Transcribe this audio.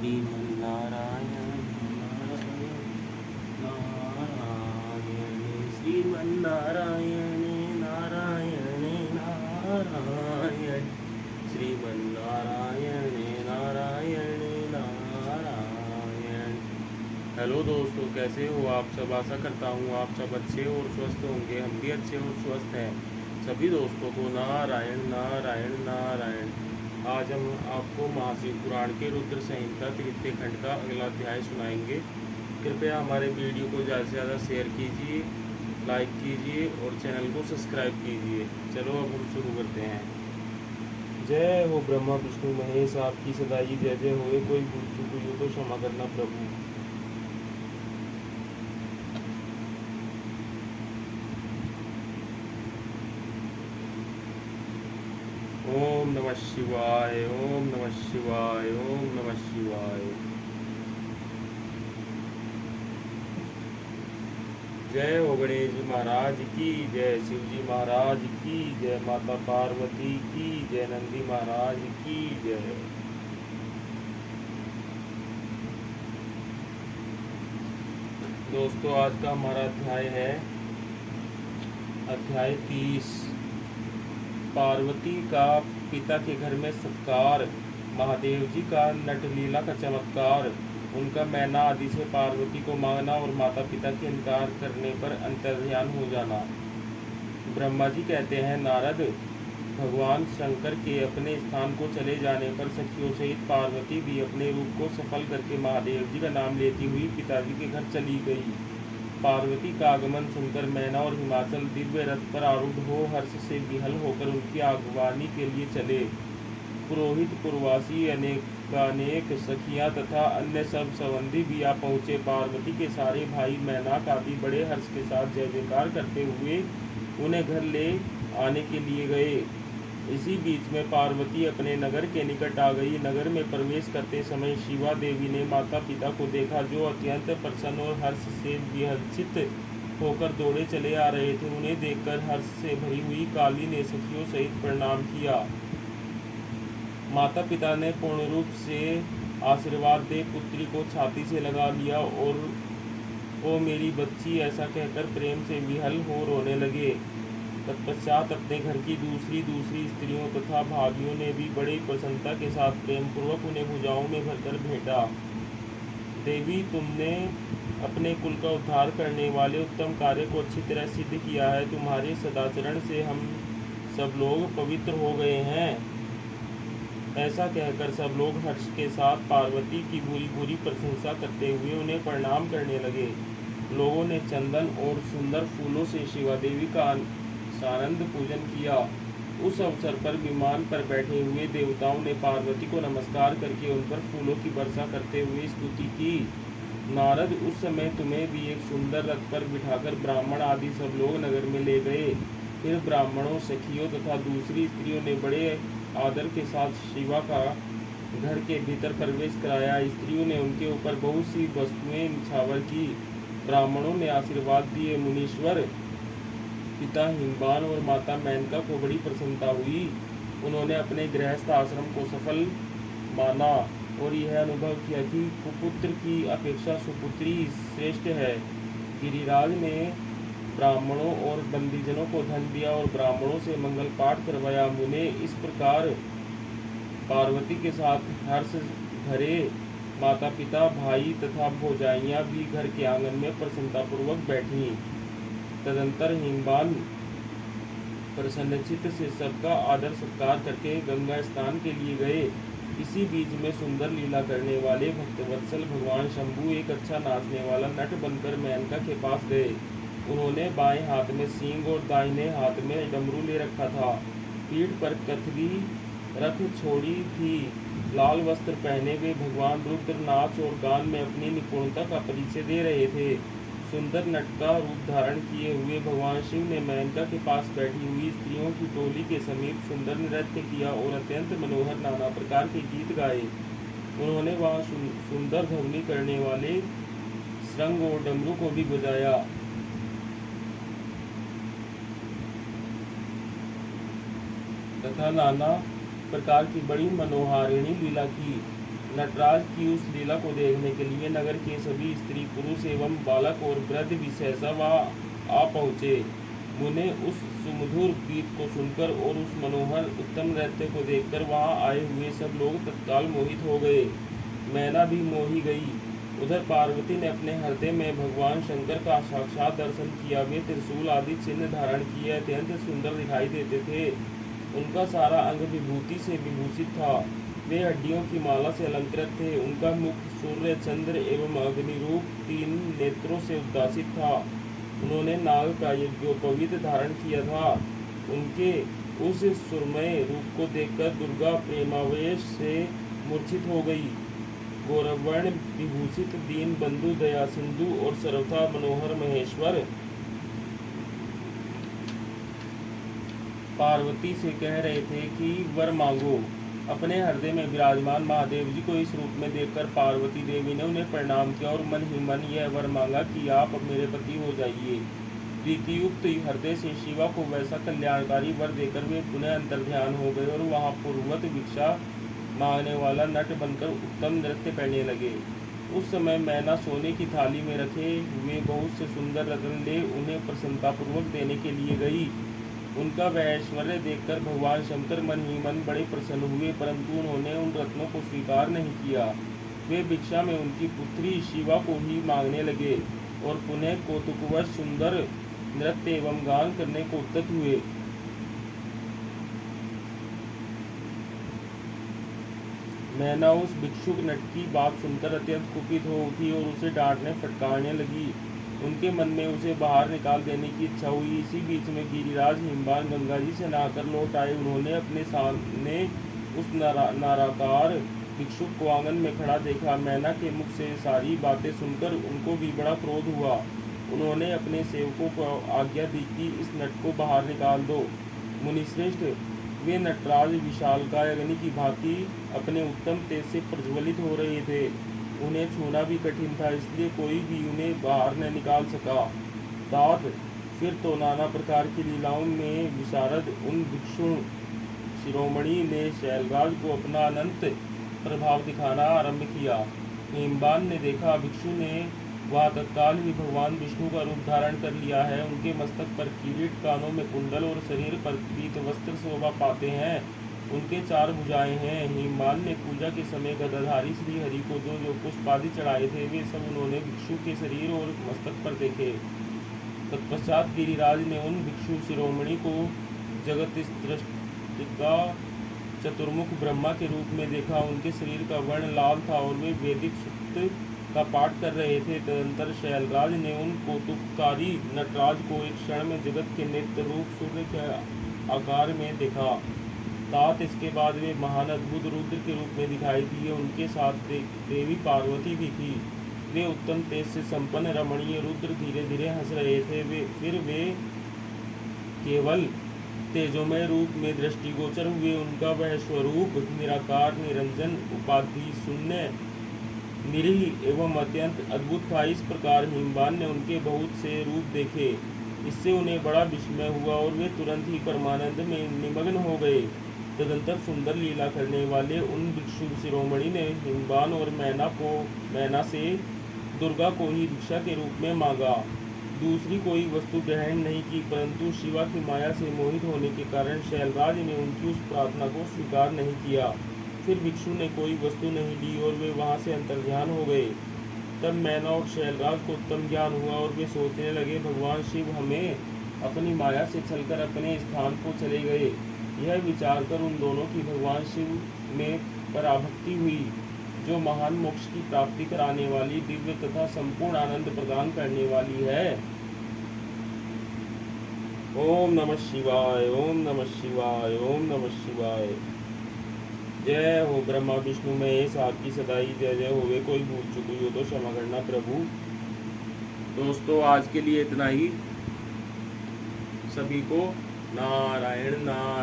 Sriman Narayana Narayan Sriman Narayana Narayan Narayan Sriman Narayana Narayan Narayan. Hello दोस्तों, कैसे हो आप सब। आशा करता हूँ आप सब अच्छे और स्वस्थ होंगे। हम भी अच्छे और स्वस्थ हैं। सभी दोस्तों को नारायण नारायण नारायण। आज हम आपको महाशिव पुराण के रुद्र संहिता तृतीय खंड का अगला अध्याय सुनाएंगे। कृपया हमारे वीडियो को ज़्यादा से ज़्यादा शेयर कीजिए, लाइक कीजिए और चैनल को सब्सक्राइब कीजिए। चलो अब हम शुरू करते हैं। जय हो ब्रह्मा विष्णु महेश, आपकी सदाई जय जय होए। कोई भूल चूक हुई हो तो क्षमा करना प्रभु। ओम नमः शिवाय, ओम नमः शिवाय, ओम नमः शिवाय। जय हो गणेश जी महाराज की जय, शिव जी महाराज की जय, माता पार्वती की जय, नंदी महाराज की जय। दोस्तों, आज का हमारा अध्याय है अध्याय 30। पार्वती का पिता के घर में सत्कार, महादेव जी का नटलीला का चमत्कार, उनका मैना आदि से पार्वती को मांगना और माता पिता के इनकार करने पर अंतर्ध्यान हो जाना। ब्रह्मा जी कहते हैं, नारद, भगवान शंकर के अपने स्थान को चले जाने पर सखियों सहित पार्वती भी अपने रूप को सफल करके महादेव जी का नाम लेती हुई पिताजी के घर चली गई। पार्वती का आगमन सुनकर मैना और हिमाचल दिव्य रथ पर आरूढ़ हो हर्ष से विहल होकर उनकी आगवानी के लिए चले। पुरोहित, पुरवासी, अनेकानेक सखियां तथा अन्य सब संबंधी भी आ पहुँचे। पार्वती के सारे भाई मैनाक आदि बड़े हर्ष के साथ जय जयकार करते हुए उन्हें घर ले आने के लिए गए। इसी बीच में पार्वती अपने नगर के निकट आ गई। नगर में प्रवेश करते समय शिवा देवी ने माता पिता को देखा, जो अत्यंत प्रसन्न और हर्ष से विहर्षित होकर दौड़े चले आ रहे थे। उन्हें देखकर हर्ष से भरी हुई काली ने सखियों सहित प्रणाम किया। माता पिता ने पूर्ण रूप से आशीर्वाद दे पुत्री को छाती से लगा लिया और ओ मेरी बच्ची ऐसा कहकर प्रेम से विहल हो रोने लगे। तत्पश्चात अपने घर की दूसरी स्त्रियों तथा भाभियों ने भी बड़ी प्रसन्नता के साथ प्रेम पूर्वक उन्हें भुजाओं में भरकर भेंटा। देवी, तुमने अपने कुल का उद्धार करने वाले उत्तम कार्य को अच्छी तरह सिद्ध किया है। तुम्हारे सदाचरण से हम सब लोग पवित्र हो गए हैं। ऐसा कहकर सब लोग हर्ष के साथ पार्वती की बुरी प्रशंसा करते हुए उन्हें प्रणाम करने लगे। लोगों ने चंदन और सुंदर फूलों से शिवा देवी का सानंद पूजन किया। उस अवसर पर विमान पर बैठे हुए देवताओं ने पार्वती को नमस्कार करके उन पर फूलों की वर्षा करते हुए स्तुति की। नारद, उस समय तुम्हें भी एक सुंदर रथ पर बिठाकर ब्राह्मण आदि सब लोग नगर में ले गए। फिर ब्राह्मणों, सखियों तथा दूसरी स्त्रियों ने बड़े आदर के साथ शिवा का घर के भीतर प्रवेश कराया। स्त्रियों ने उनके ऊपर बहुत सी वस्तुएं निछावर की। ब्राह्मणों ने आशीर्वाद दिए। मुनीश्वर, पिता हिमवान और माता मेनका को बड़ी प्रसन्नता हुई। उन्होंने अपने गृहस्थ आश्रम को सफल माना और यह अनुभव किया कि कुपुत्र की अपेक्षा सुपुत्री श्रेष्ठ है। गिरिराज ने ब्राह्मणों और बंदीजनों को धन दिया और ब्राह्मणों से मंगल पाठ करवाया। मुने इस प्रकार पार्वती के साथ हर्ष भरे माता पिता, भाई तथा भौजाइयाँ भी घर के आंगन में प्रसन्नतापूर्वक बैठी। तदंतर हिमवान प्रसन्नचित्त से सबका आदर सत्कार करके गंगा स्नान के लिए गए। इसी बीच में सुंदर लीला करने वाले भक्तवत्सल भगवान शंभु एक अच्छा नाचने वाला नट बनकर मेनका के पास गए। उन्होंने बाएं हाथ में सींग और दाहिने हाथ में डमरू ले रखा था। पीठ पर कथवी रख छोड़ी थी। लाल वस्त्र पहने हुए भगवान रुद्र नाच और गान में अपनी निपुणता का परिचय दे रहे थे। सुंदर नट का रूप धारण किए हुए भगवान शिव ने मेनका के पास बैठी हुई स्त्रियों की टोली के समीप सुंदर नृत्य किया और अत्यंत मनोहर नाना प्रकार के गीत गाए। उन्होंने वहाँ सुंदर ध्वनि करने वाले श्रृंग और डमरू को भी बजाया। तथा नाना प्रकार की बड़ी मनोहारिणी लीला की। नटराज की उस लीला को देखने के लिए नगर के सभी स्त्री पुरुष एवं बालक और वृद्ध भी सहसा वहाँ आ पहुँचे। मुने उस सुमधुर गीत को सुनकर और उस मनोहर उत्तम नृत्य को देखकर वहाँ आए हुए सब लोग तत्काल मोहित हो गए। मैना भी मोही गई। उधर पार्वती ने अपने हृदय में भगवान शंकर का साक्षात दर्शन किया। वे त्रिशूल आदि चिन्ह धारण किए अत्यंत सुंदर दिखाई देते थे। उनका सारा अंग विभूति से विभूषित था। वे हड्डियों की माला से अलंकृत थे। उनका मुख सूर्य चंद्र एवं अग्नि रूप 3 नेत्रों से उद्भासित था। उन्होंने नाग का यज्ञोपवीत धारण किया था। उनके उस सुरमय रूप को देखकर दुर्गा प्रेमावेश से मूर्छित हो गई। गौरवर्ण विभूषित दीन बंधु दया सिंधु और सर्वथा मनोहर महेश्वर पार्वती से कह रहे थे कि वर मांगो। अपने हृदय में विराजमान महादेव जी को इस रूप में देखकर पार्वती देवी ने उन्हें प्रणाम किया और मन ही मन यह वर मांगा कि आप मेरे पति हो जाइए। प्रीतियुक्त हृदय से शिवा को वैसा कल्याणकारी वर देकर वे पुनः अंतर्ध्यान हो गए और वहाँ पूर्ववत भिक्षा मांगने वाला नट बनकर उत्तम नृत्य करने लगे। उस समय मैना सोने की थाली में रखे हुए बहुत से सुंदर रत्न ले उन्हें प्रसन्नतापूर्वक देने के लिए गई। उनका वह ऐश्वर्य देखकर भगवान शंकर मन ही मन बड़े प्रसन्न हुए, परंतु उन्होंने उन रत्नों को स्वीकार नहीं किया। वे भिक्षा में उनकी पुत्री शिवा को ही मांगने लगे और पुनः कौतुकवश सुंदर नृत्य एवं गान करने को उद्यत हुए। मैना उस भिक्षुक नट की बात सुनकर अत्यंत कुपित हो उठी और उसे डांटने फटकारने लगी। उनके मन में उसे बाहर निकाल देने की इच्छा हुई। इसी बीच में गिरिराज हिमवान गंगा जी से नहाकर लौट आए। उन्होंने अपने सामने उस नाराकार भिक्षुक को आंगन में खड़ा देखा। मैना के मुख से सारी बातें सुनकर उनको भी बड़ा क्रोध हुआ। उन्होंने अपने सेवकों को आज्ञा दी कि इस नट को बाहर निकाल दो। मुनिश्रेष्ठ, वे नटराज विशालकाय अग्नि की भांति अपने उत्तम तेज से प्रज्वलित हो रहे थे। उन्हें छूना भी कठिन था, इसलिए कोई भी उन्हें बाहर न निकाल सका। तात फिर तो नाना प्रकार की लीलाओं में विशारद उन भिक्षु शिरोमणि ने शैलराज को अपना अनंत प्रभाव दिखाना आरंभ किया। हेमबान ने देखा भिक्षु ने वह तत्काल ही भगवान विष्णु का रूप धारण कर लिया है। उनके मस्तक पर किरीट, कानों में कुंडल और शरीर पर पीत वस्त्र शोभा पाते हैं। उनके 4 भुजाएं हैं। हेमबान ने पूजा के समय गदाधारी श्री हरि को जो पुष्प आदि चढ़ाए थे वे सब उन्होंने भिक्षु के शरीर और मस्तक पर देखे। तत्पश्चात गिरिराज ने उन भिक्षु शिरोमणि को जगत सृष्टिका चतुर्मुख ब्रह्मा के रूप में देखा। उनके शरीर का वर्ण लाल था और वे वैदिक सूक्त का पाठ कर रहे थे। तदंतर शैलराज ने उन कौतुककारी नटराज को एक क्षण में जगत के नित्य रूप सूर्य के आकार में देखा। तात इसके बाद वे महान अद्भुत रुद्र के रूप में दिखाई दिए। उनके साथ देवी पार्वती भी थी। वे उत्तम तेज से संपन्न रमणीय रुद्र धीरे धीरे हंस रहे थे। फिर वे केवल तेजोमय रूप में दृष्टिगोचर हुए। उनका वह स्वरूप निराकार, निरंजन, उपाधि शून्य, निरीह एवं अत्यंत अद्भुत था। इस प्रकार हिमवान ने उनके बहुत से रूप देखे। इससे उन्हें बड़ा विस्मय हुआ और वे तुरंत ही परमानंद में निमग्न हो गए। तदंतर सुंदर लीला करने वाले उन भिक्षु शिरोमणि ने हिमवान और मैना से दुर्गा को ही भिक्षा के रूप में मांगा। दूसरी कोई वस्तु ग्रहण नहीं की, परंतु शिवा की माया से मोहित होने के कारण शैलराज ने उनकी उस प्रार्थना को स्वीकार नहीं किया। फिर भिक्षु ने कोई वस्तु नहीं ली और वे वहाँ से अंतर्ध्यान हो गए। तब मैना और शैलराज को उत्तम ज्ञान हुआ और वे सोचने लगे, भगवान शिव हमें अपनी माया से छलकर अपने स्थान को चले गए। यह विचार कर उन दोनों की भगवान शिव में पराभक्ति हुई, जो महान मोक्ष की प्राप्ति कराने वाली, दिव्य तथा संपूर्ण आनंद प्रदान करने वाली है। ओम नमः शिवाय, ओम नमः शिवाय, ओम नमः शिवाय। जय हो ब्रह्मा विष्णु महेश, आपकी सदाई जय जय होवे। कोई भूल चूक हुई हो तो क्षमा करना प्रभु। दोस्तों आज के लिए इतना ही। सभी को नारायण नारायण।